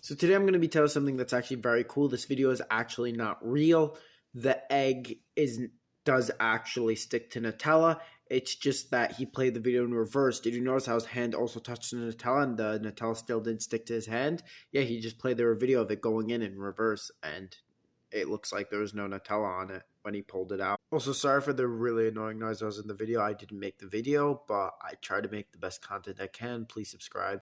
So today I'm going to be telling something that's actually very cool. This video is actually not real. The egg does actually stick to Nutella. It's just that he played the video in reverse. Did you notice how his hand also touched the Nutella and the Nutella still didn't stick to his hand? Yeah, he just played the video of it going in reverse, and it looks like there was no Nutella on it when he pulled it out. Also, sorry for the really annoying noise that was in the video. I didn't make the video, but I try to make the best content I can. Please subscribe.